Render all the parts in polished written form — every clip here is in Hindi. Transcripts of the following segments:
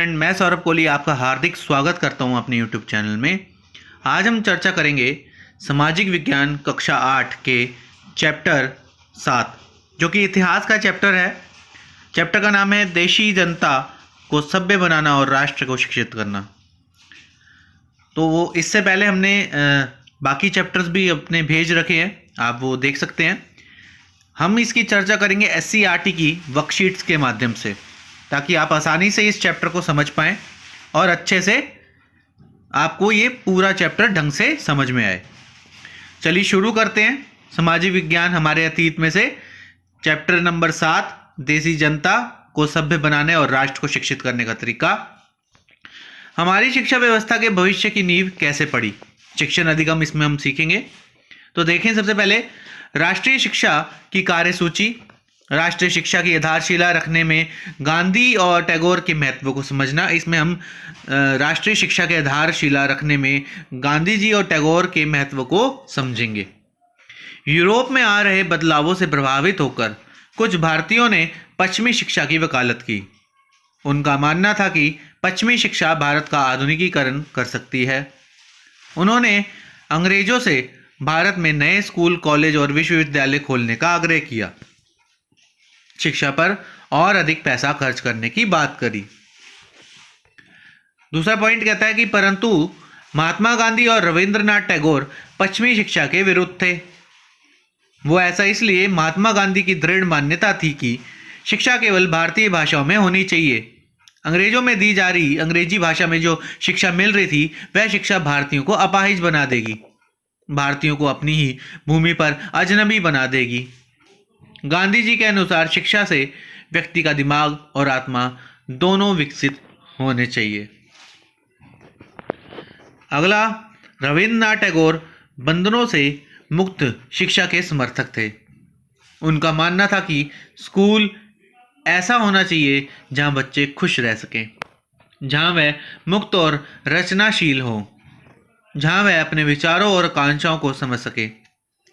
स्टूडेंट, मैं सौरभ कोहली आपका हार्दिक स्वागत करता हूं अपने यूट्यूब चैनल में। आज हम चर्चा करेंगे सामाजिक विज्ञान कक्षा 8 के चैप्टर 7 जो कि इतिहास का चैप्टर है। चैप्टर का नाम है देशी जनता को सभ्य बनाना और राष्ट्र को शिक्षित करना। तो वो इससे पहले हमने बाकी चैप्टर्स भी अपने भेज रखे हैं, आप वो देख सकते हैं। हम इसकी चर्चा करेंगे SCERT की वर्कशीट्स के माध्यम से, ताकि आप आसानी से इस चैप्टर को समझ पाएँ और अच्छे से आपको ये पूरा चैप्टर ढंग से समझ में आए। चलिए शुरू करते हैं। सामाजिक विज्ञान हमारे अतीत में से चैप्टर नंबर 7 देशी जनता को सभ्य बनाने और राष्ट्र को शिक्षित करने का तरीका। हमारी शिक्षा व्यवस्था के भविष्य की नींव कैसे पड़ी, शिक्षण अधिगम इसमें हम सीखेंगे। तो देखें, सबसे पहले राष्ट्रीय शिक्षा की कार्यसूची। राष्ट्रीय शिक्षा की आधारशिला रखने में गांधी और टैगोर के महत्व को समझना। इसमें हम राष्ट्रीय शिक्षा के आधारशिला रखने में गांधी जी और टैगोर के महत्व को समझेंगे। यूरोप में आ रहे बदलावों से प्रभावित होकर कुछ भारतीयों ने पश्चिमी शिक्षा की वकालत की। उनका मानना था कि पश्चिमी शिक्षा भारत का आधुनिकीकरण कर सकती है। उन्होंने अंग्रेजों से भारत में नए स्कूल, कॉलेज और विश्वविद्यालय खोलने का आग्रह किया, शिक्षा पर और अधिक पैसा खर्च करने की बात करी। दूसरा पॉइंट कहता है कि परंतु महात्मा गांधी और रविंद्रनाथ टैगोर पश्चिमी शिक्षा के विरुद्ध थे। वो ऐसा इसलिए, महात्मा गांधी की दृढ़ मान्यता थी कि शिक्षा केवल भारतीय भाषाओं में होनी चाहिए। अंग्रेजों में दी जा रही अंग्रेजी भाषा में जो शिक्षा मिल रही थी, वह शिक्षा भारतीयों को अपाहिज बना देगी, भारतीयों को अपनी ही भूमि पर अजनबी बना देगी। गांधी जी के अनुसार शिक्षा से व्यक्ति का दिमाग और आत्मा दोनों विकसित होने चाहिए। अगला, रविंद्रनाथ टैगोर बंधनों से मुक्त शिक्षा के समर्थक थे। उनका मानना था कि स्कूल ऐसा होना चाहिए जहां बच्चे खुश रह सकें, जहां वह मुक्त और रचनाशील हो, जहां वह अपने विचारों और आकांक्षाओं को समझ सके।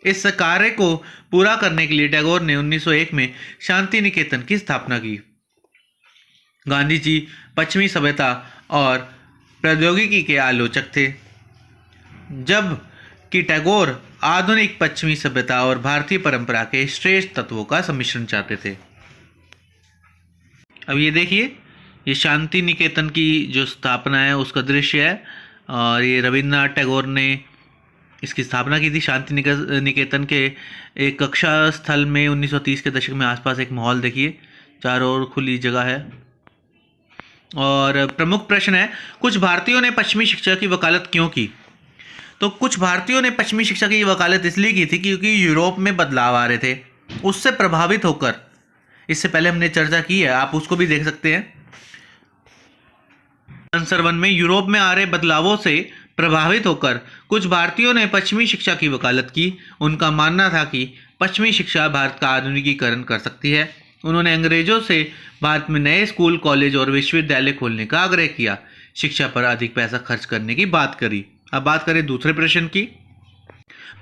इस कार्य को पूरा करने के लिए टैगोर ने 1901 में शांति निकेतन की स्थापना की। गांधी जी पश्चिमी सभ्यता और प्रौद्योगिकी के आलोचक थे, जब कि टैगोर आधुनिक पश्चिमी सभ्यता और भारतीय परंपरा के श्रेष्ठ तत्वों का सम्मिश्रण चाहते थे। अब ये देखिए, ये शांति निकेतन की जो स्थापना है उसका दृश्य है, और ये रविंद्रनाथ टैगोर ने इसकी स्थापना की थी। शांति निकेतन के एक कक्षा स्थल में 1930 के दशक में आसपास एक माहौल देखिए, चारों ओर खुली जगह है। और प्रमुख प्रश्न है, कुछ भारतीयों ने पश्चिमी शिक्षा की वकालत क्यों की? तो कुछ भारतीयों ने पश्चिमी शिक्षा की वकालत इसलिए की थी क्योंकि यूरोप में बदलाव आ रहे थे, उससे प्रभावित होकर। इससे पहले हमने चर्चा की है, आप उसको भी देख सकते हैं। आंसर 1 में यूरोप में आ रहे बदलावों से प्रभावित होकर कुछ भारतीयों ने पश्चिमी शिक्षा की वकालत की। उनका मानना था कि पश्चिमी शिक्षा भारत का आधुनिकीकरण कर सकती है। उन्होंने अंग्रेजों से भारत में नए स्कूल, कॉलेज और विश्वविद्यालय खोलने का आग्रह किया, शिक्षा पर अधिक पैसा खर्च करने की बात करी। अब बात करें दूसरे प्रश्न की।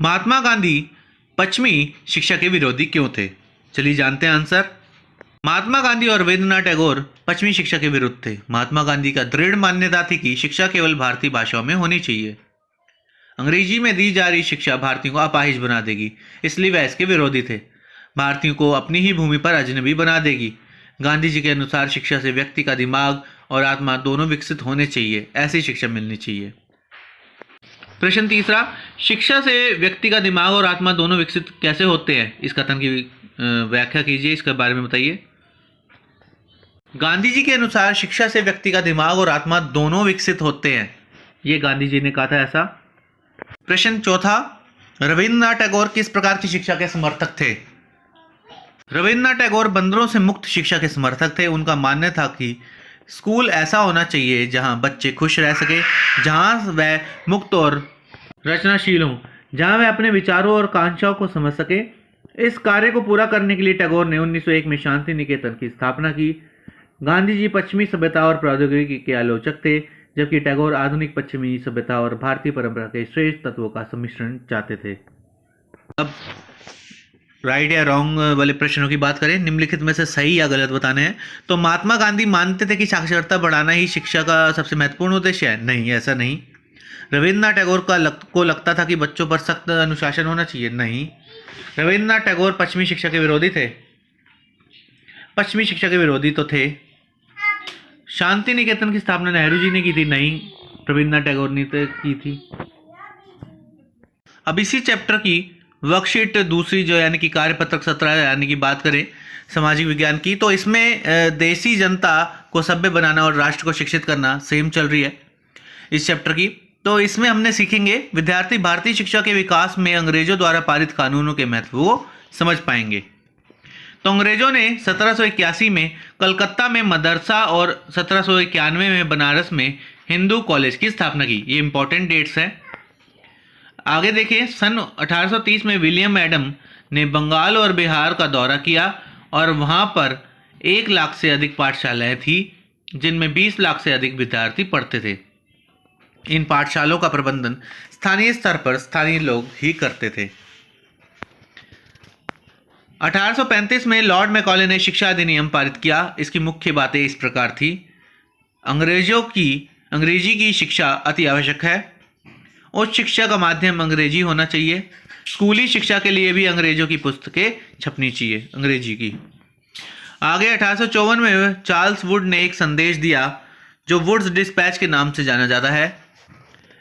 महात्मा गांधी पश्चिमी शिक्षा के विरोधी क्यों थे? चलिए जानते हैं आंसर। महात्मा गांधी और रविंद्रनाथ टैगोर पश्चिमी शिक्षा के विरुद्ध थे। महात्मा गांधी का दृढ़ मान्यता थी कि शिक्षा केवल भारतीय भाषाओं में होनी चाहिए। अंग्रेजी में दी जा रही शिक्षा भारतीयों को अपाहिज बना देगी, इसलिए वह इसके विरोधी थे। भारतीयों को अपनी ही भूमि पर अजनबी बना देगी। गांधी जी के अनुसार शिक्षा से व्यक्ति का दिमाग और आत्मा दोनों विकसित होने चाहिए, ऐसी शिक्षा मिलनी चाहिए। प्रश्न तीसरा, शिक्षा से व्यक्ति का दिमाग और आत्मा दोनों विकसित कैसे होते हैं? इस कथन की व्याख्या कीजिए, इसके बारे में बताइए। गांधी जी के अनुसार शिक्षा से व्यक्ति का दिमाग और आत्मा दोनों विकसित होते हैं, ये गांधी जी ने कहा था ऐसा। प्रश्न चौथा, रविंद्रनाथ टैगोर किस प्रकार की शिक्षा के समर्थक थे? रविंद्रनाथ टैगोर बंदरों से मुक्त शिक्षा के समर्थक थे। उनका मानना था कि स्कूल ऐसा होना चाहिए जहां बच्चे खुश रह सके, जहां वह मुक्त और रचनाशील हों, जहां वह अपने विचारों और आकांक्षाओं को समझ सके। इस कार्य को पूरा करने के लिए टैगोर ने 1901 में शांति निकेतन की स्थापना की। गांधी जी पश्चिमी सभ्यता और प्रौद्योगिकी के आलोचक थे, जबकि टैगोर आधुनिक पश्चिमी सभ्यता और भारतीय परंपरा के श्रेष्ठ तत्वों का सम्मिश्रण चाहते थे। अब राइट या रॉन्ग वाले प्रश्नों की बात करें, निम्नलिखित में से सही या गलत बताने हैं। तो महात्मा गांधी मानते थे कि साक्षरता बढ़ाना ही शिक्षा का सबसे महत्वपूर्ण उद्देश्य है? नहीं, ऐसा नहीं। रविन्द्रनाथ टैगोर को लगता था कि बच्चों पर सख्त अनुशासन होना चाहिए? नहीं। रविन्द्रनाथ टैगोर पश्चिमी शिक्षा के विरोधी थे? पश्चिमी शिक्षा के विरोधी तो थे। शांति निकेतन की स्थापना नेहरू जी ने की थी? नहीं, रविन्द्रनाथ टैगोर ने तो की थी। अब इसी चैप्टर की वर्कशीट दूसरी जो यानी कि कार्यपत्रक 17 यानी कि बात करें सामाजिक विज्ञान की, तो इसमें देसी जनता को सभ्य बनाना और राष्ट्र को शिक्षित करना सेम चल रही है इस चैप्टर की। तो इसमें हमने सीखेंगे विद्यार्थी भारतीय शिक्षा के विकास में अंग्रेजों द्वारा पारित कानूनों के महत्व को समझ पाएंगे। तो अंग्रेजों ने 1781 में कलकत्ता में मदरसा और 1791 में बनारस में हिंदू कॉलेज की स्थापना की। ये इंपॉर्टेंट डेट्स हैं। आगे देखें, सन 1830 में विलियम एडम ने बंगाल और बिहार का दौरा किया और वहाँ पर 1 लाख से अधिक पाठशालाएं थी जिनमें 20 लाख से अधिक विद्यार्थी पढ़ते थे। इन पाठशालाओं का प्रबंधन स्थानीय स्तर पर स्थानीय लोग ही करते थे। 1835 में लॉर्ड मैकॉले ने शिक्षा अधिनियम पारित किया। इसकी मुख्य बातें इस प्रकार थी। अंग्रेजी की शिक्षा अति आवश्यक है। उच्च शिक्षा का माध्यम अंग्रेजी होना चाहिए। स्कूली शिक्षा के लिए भी अंग्रेजों की पुस्तकें छपनी चाहिए अंग्रेजी की। आगे 1854 में चार्ल्स वुड ने एक संदेश दिया जो वुड्स डिस्पैच के नाम से जाना जाता है।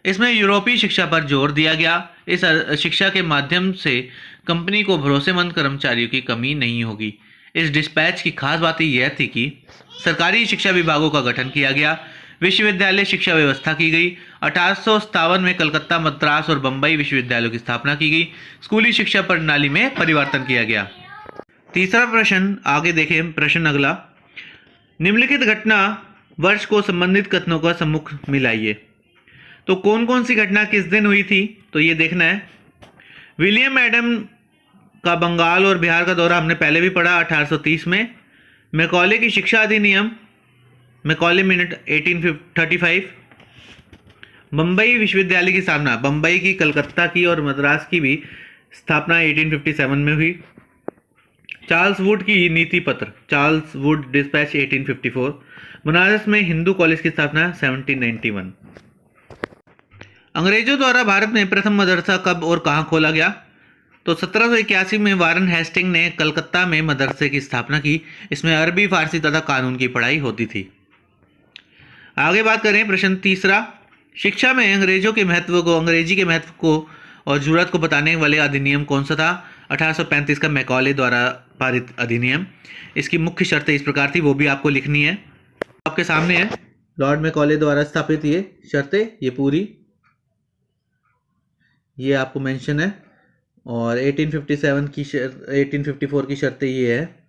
इसमें यूरोपीय शिक्षा पर जोर दिया गया। इस शिक्षा के माध्यम से कंपनी को भरोसेमंद कर्मचारियों की कमी नहीं होगी। इस डिस्पैच की खास बात यह थी कि सरकारी शिक्षा विभागों का गठन किया गया, विश्वविद्यालय शिक्षा व्यवस्था की गई। 1857 में कलकत्ता, मद्रास और बम्बई विश्वविद्यालयों की स्थापना की गई। स्कूली शिक्षा प्रणाली में परिवर्तन किया गया। तीसरा प्रश्न आगे देखें। प्रश्न अगला, निम्नलिखित घटना वर्ष को संबंधित कथनों का सम्मुख मिलाइए। तो कौन कौन सी घटना किस दिन हुई थी, तो ये देखना है। विलियम एडम का बंगाल और बिहार का दौरा हमने पहले भी पढ़ा 1830 में। मैकॉले की शिक्षा अधिनियम, मैकॉले मिनट 1835। बम्बई विश्वविद्यालय की स्थापना, बम्बई की, कलकत्ता की और मद्रास की भी स्थापना 1857 में हुई। चार्ल्स वुड की नीति पत्र, चार्ल्स वुड डिस्पैच 1854। बनारस में हिंदू कॉलेज की स्थापना 1791। अंग्रेजों द्वारा भारत में प्रथम मदरसा कब और कहां खोला गया? तो 1781 में वारन हेस्टिंग ने कलकत्ता में मदरसे की स्थापना की। इसमें अरबी, फारसी तथा कानून की पढ़ाई होती थी। आगे बात करें। प्रश्न तीसरा, शिक्षा में अंग्रेजी के महत्व को और जरूरत को बताने वाले अधिनियम कौन सा था? 1835 का मैकॉले द्वारा पारित अधिनियम। इसकी मुख्य शर्तें इस प्रकार थी, वो भी आपको लिखनी है। आपके सामने है, लॉर्ड मैकॉले द्वारा स्थापित ये शर्तें, ये पूरी, ये आपको मेंशन है। और 1854 की शर्तें ये है।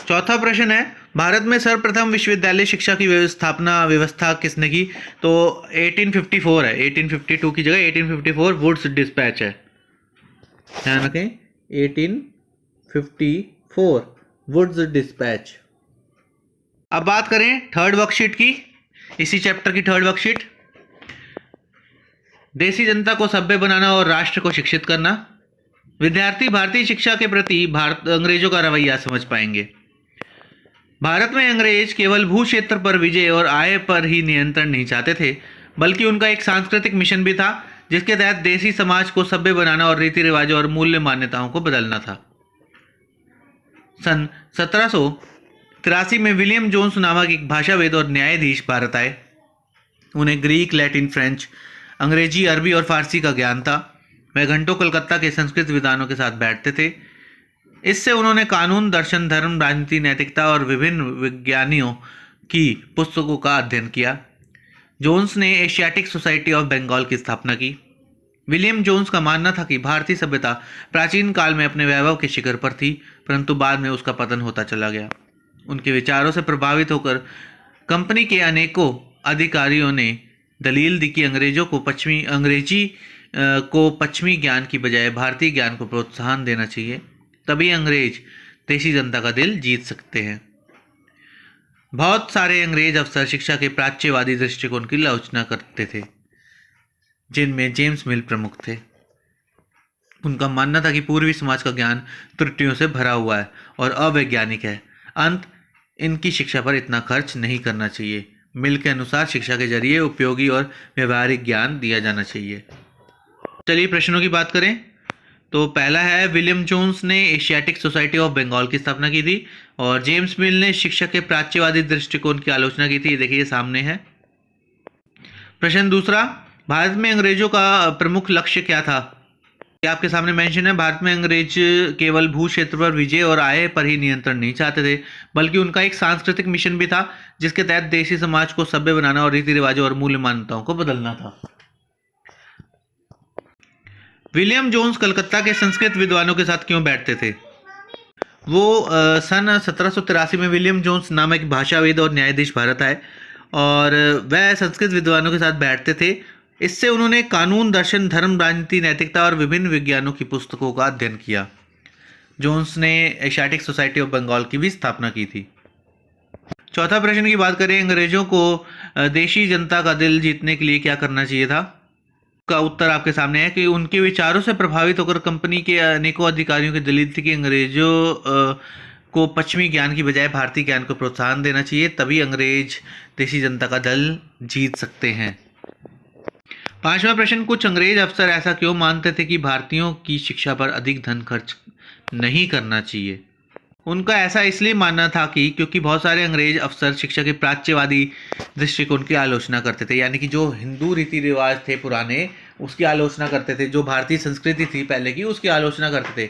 चौथा प्रश्न है, भारत में सर्वप्रथम विश्वविद्यालय शिक्षा की व्यवस्था किसने की? तो 1854 है, 1852 की जगह 1854 वुड्स डिस्पैच है, ध्यान रखें। 1854 वुड्स डिस्पैच। अब बात करें थर्ड वर्कशीट की, इसी चैप्टर की थर्ड वर्कशीट। देसी जनता को सभ्य बनाना और राष्ट्र को शिक्षित करना। विद्यार्थी भारतीय शिक्षा के प्रति अंग्रेजों का रवैया समझ पाएंगे। भारत में अंग्रेज केवल भू क्षेत्र पर विजय और आय पर ही नियंत्रण नहीं चाहते थे, बल्कि उनका एक सांस्कृतिक मिशन भी था जिसके तहत देसी समाज को सभ्य बनाना और रीति रिवाजों और मूल्य मान्यताओं को बदलना था। सन 1783 में विलियम जोन्स नामक एक भाषाविद और न्यायाधीश भारत आए। उन्हें ग्रीक, लैटिन, फ्रेंच, अंग्रेजी, अरबी और फारसी का ज्ञान था। वह घंटों कलकत्ता के संस्कृत विद्वानों के साथ बैठते थे। इससे उन्होंने कानून, दर्शन, धर्म, राजनीति, नैतिकता और विभिन्न विज्ञानियों की पुस्तकों का अध्ययन किया। जोन्स ने एशियाटिक सोसाइटी ऑफ बंगाल की स्थापना की। विलियम जोन्स का मानना था कि भारतीय सभ्यता प्राचीन काल में अपने वैभव के शिखर पर थी, परंतु बाद में उसका पतन होता चला गया। उनके विचारों से प्रभावित होकर कंपनी के अनेकों अधिकारियों ने दलील दी कि अंग्रेजी को पश्चिमी ज्ञान की बजाय भारतीय ज्ञान को प्रोत्साहन देना चाहिए, तभी अंग्रेज देशी जनता का दिल जीत सकते हैं। बहुत सारे अंग्रेज अफसर शिक्षा के प्राच्यवादी दृष्टिकोण की आलोचना करते थे, जिनमें जेम्स मिल प्रमुख थे। उनका मानना था कि पूर्वी समाज का ज्ञान त्रुटियों से भरा हुआ है और अवैज्ञानिक है। अंत, इनकी शिक्षा पर इतना खर्च नहीं करना चाहिए। मिल के अनुसार शिक्षा के जरिए उपयोगी और व्यवहारिक ज्ञान दिया जाना चाहिए। चलिए प्रश्नों की बात करें तो पहला है, विलियम जोन्स ने एशियाटिक सोसाइटी ऑफ बंगाल की स्थापना की थी और जेम्स मिल ने शिक्षा के प्राच्यवादी दृष्टिकोण की आलोचना की थी। ये देखिए सामने है। प्रश्न दूसरा, भारत में अंग्रेजों का प्रमुख लक्ष्य क्या था? ये आपके सामने मेंशन है। भारत में अंग्रेज केवल भू क्षेत्र पर विजय और आय पर ही नियंत्रण नहीं चाहते थे, बल्कि उनका एक सांस्कृतिक मिशन भी था, जिसके तहत देशी समाज को सभ्य बनाना और रीति रिवाजों और मूल्य मान्यताओं को बदलना था। विलियम जोन्स कलकत्ता के संस्कृत विद्वानों के साथ क्यों बैठते थे? वो सन 1783 में विलियम जोन्स नामक एक भाषाविद और न्यायाधीश भारत आए और वह संस्कृत विद्वानों के साथ बैठते थे। इससे उन्होंने कानून, दर्शन, धर्म, राजनीति, नैतिकता और विभिन्न विज्ञानों की पुस्तकों का अध्ययन किया। जोन्स ने एशियाटिक सोसाइटी ऑफ बंगाल की भी स्थापना की थी। चौथा प्रश्न की बात करें, अंग्रेजों को देशी जनता का दिल जीतने के लिए क्या करना चाहिए था? का उत्तर आपके सामने है कि उनके विचारों से प्रभावित होकर कंपनी के अनेकों अधिकारियों की दलील थी कि अंग्रेजों को पश्चिमी ज्ञान की बजाय भारतीय ज्ञान को प्रोत्साहन देना चाहिए, तभी अंग्रेज देशी जनता का दिल जीत सकते हैं। पांचवा प्रश्न, कुछ अंग्रेज अफसर ऐसा क्यों मानते थे कि भारतीयों की शिक्षा पर अधिक धन खर्च नहीं करना चाहिए? उनका ऐसा इसलिए मानना था कि क्योंकि बहुत सारे अंग्रेज अफसर शिक्षा के प्राच्यवादी दृष्टिकोण की आलोचना करते थे, यानी कि जो हिंदू रीति रिवाज थे पुराने, उसकी आलोचना करते थे। जो भारतीय संस्कृति थी पहले की, उसकी आलोचना करते थे,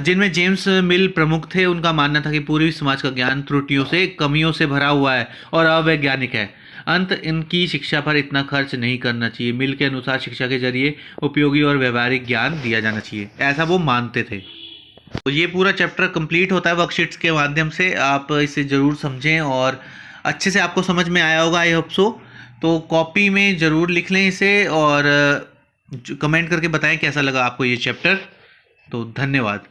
जिनमें जेम्स मिल प्रमुख थे। उनका मानना था कि पूर्वी समाज का ज्ञान त्रुटियों से, कमियों से भरा हुआ है और अवैज्ञानिक है। अंत, इनकी शिक्षा पर इतना खर्च नहीं करना चाहिए। मिल के अनुसार शिक्षा के जरिए उपयोगी और व्यवहारिक ज्ञान दिया जाना चाहिए, ऐसा वो मानते थे। तो ये पूरा चैप्टर कंप्लीट होता है वर्कशीट्स के माध्यम से। आप इसे ज़रूर समझें और अच्छे से आपको समझ में आया होगा, आई होप सो। तो कॉपी में ज़रूर लिख लें इसे और कमेंट करके बताएं कैसा लगा आपको ये चैप्टर। तो धन्यवाद।